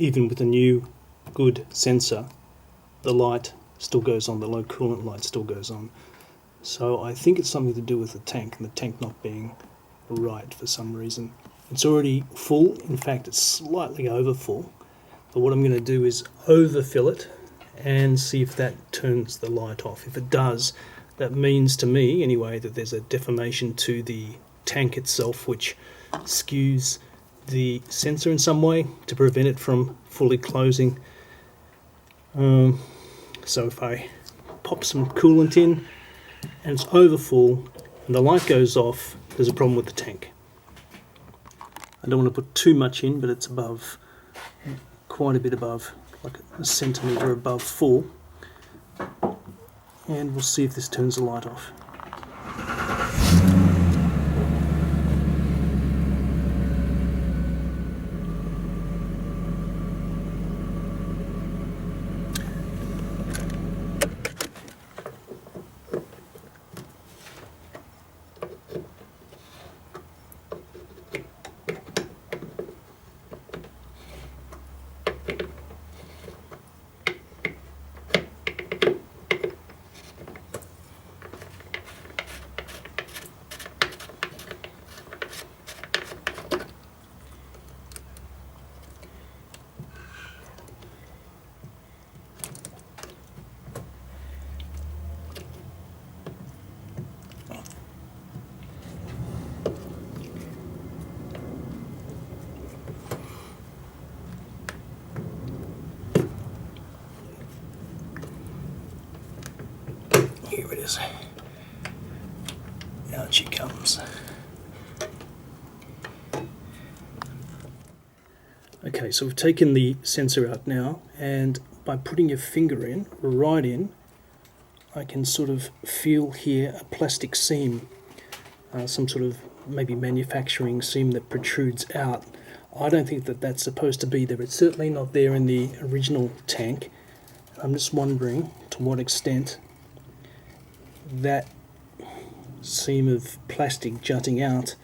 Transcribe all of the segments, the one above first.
even with a new good sensor, the light still goes on, the low coolant light still goes on. So I think it's something to do with the tank, and the tank not being right for some reason. It's already full, in fact it's slightly over full, but what I'm going to do is overfill it and see if that turns the light off. If it does, that means to me anyway that there's a deformation to the tank itself, which skews the sensor in some way to prevent it from fully closing. So if I pop some coolant in and it's over full and the light goes off, there's a problem with the tank. I don't want to put too much in, but it's above, quite a bit above, like a centimetre above full. And we'll see if this turns the light off. Here it is. Out she comes. Okay, so we've taken the sensor out now, and by putting your finger in, right in, I can sort of feel here a plastic seam, some sort of maybe manufacturing seam that protrudes out. I don't think that that's supposed to be there. It's certainly not there in the original tank. I'm just wondering to what extent that seam of plastic jutting out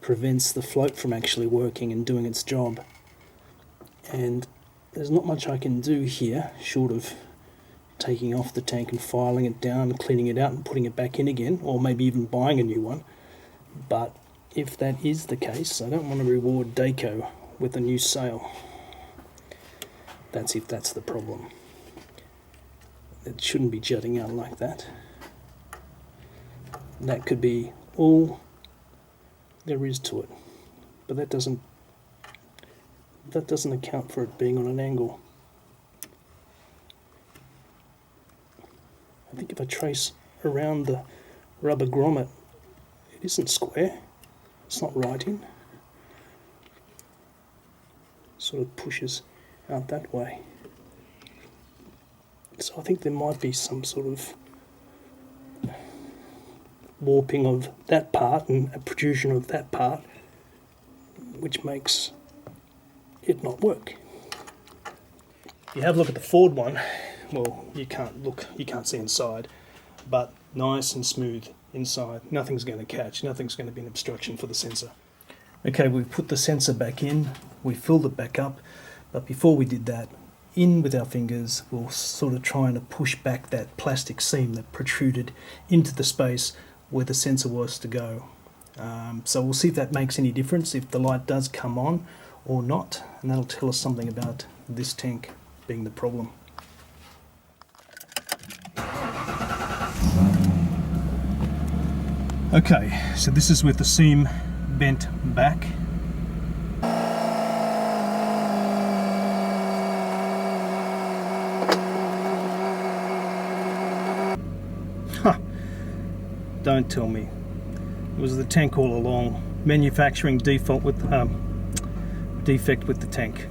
prevents the float from actually working and doing its job. And there's not much I can do here short of taking off the tank and filing it down and cleaning it out and putting it back in again, or maybe even buying a new one. But if that is the case, I don't want to reward Dayco with a new sale. That's if that's the problem. It shouldn't be jutting out like that. That could be all there is to it, but that doesn't account for it being on an angle. I think if I trace around the rubber grommet, it isn't square, it's not right in. It sort of pushes out that way. So I think there might be some sort of warping of that part and a protrusion of that part, which makes it not work. If you have a look at the Ford one, well, you can't see inside, but nice and smooth inside. Nothing's going to catch, nothing's going to be an obstruction for the sensor. Okay, we've put the sensor back in, we filled it back up, but before we did that, in with our fingers, we'll sort of trying to push back that plastic seam that protruded into the space where the sensor was to go. So we'll see if that makes any difference, if the light does come on or not, and that'll tell us something about this tank being the problem. Okay, so this is with the seam bent back. Don't tell me. It was the tank all along. Manufacturing defect with the tank.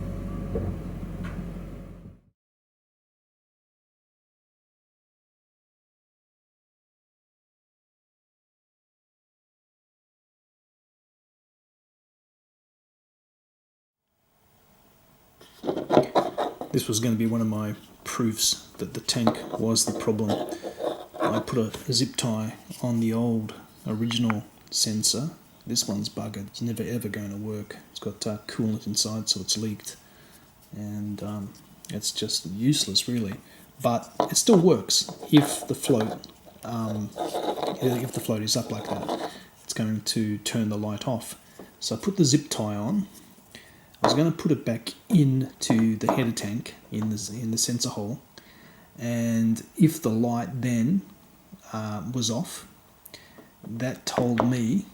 This was going to be one of my proofs that the tank was the problem. I put a zip tie on the old original sensor. This one's buggered. It's never ever going to work. It's got coolant inside, so it's leaked. and it's just useless really. But it still works if the float is up like that. It's going to turn the light off. So I put the zip tie on. I was going to put it back into the header tank in the sensor hole, and if the light then was off, that told me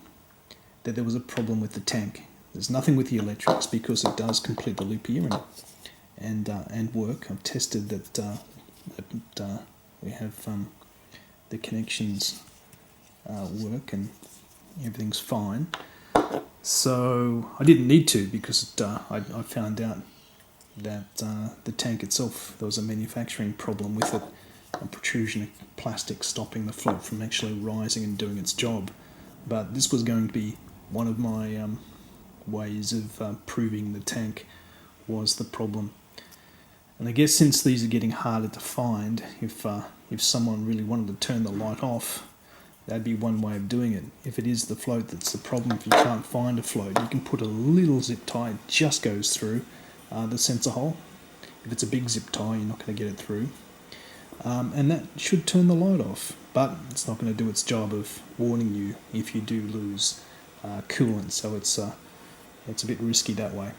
that there was a problem with the tank. There's nothing with the electrics because it does complete the loop here and work. I've tested that we have the connections work and everything's fine. So I didn't need to, because I found out that the tank itself, there was a manufacturing problem with it, a protrusion of plastic stopping the float from actually rising and doing its job. But this was going to be one of my ways of proving the tank was the problem. And I guess since these are getting harder to find, if someone really wanted to turn the light off, that'd be one way of doing it. If it is the float that's the problem, if you can't find a float, you can put a little zip tie, it just goes through the sensor hole. If it's a big zip tie, you're not going to get it through. And that should turn the light off, but it's not going to do its job of warning you if you do lose coolant, so it's a bit risky that way.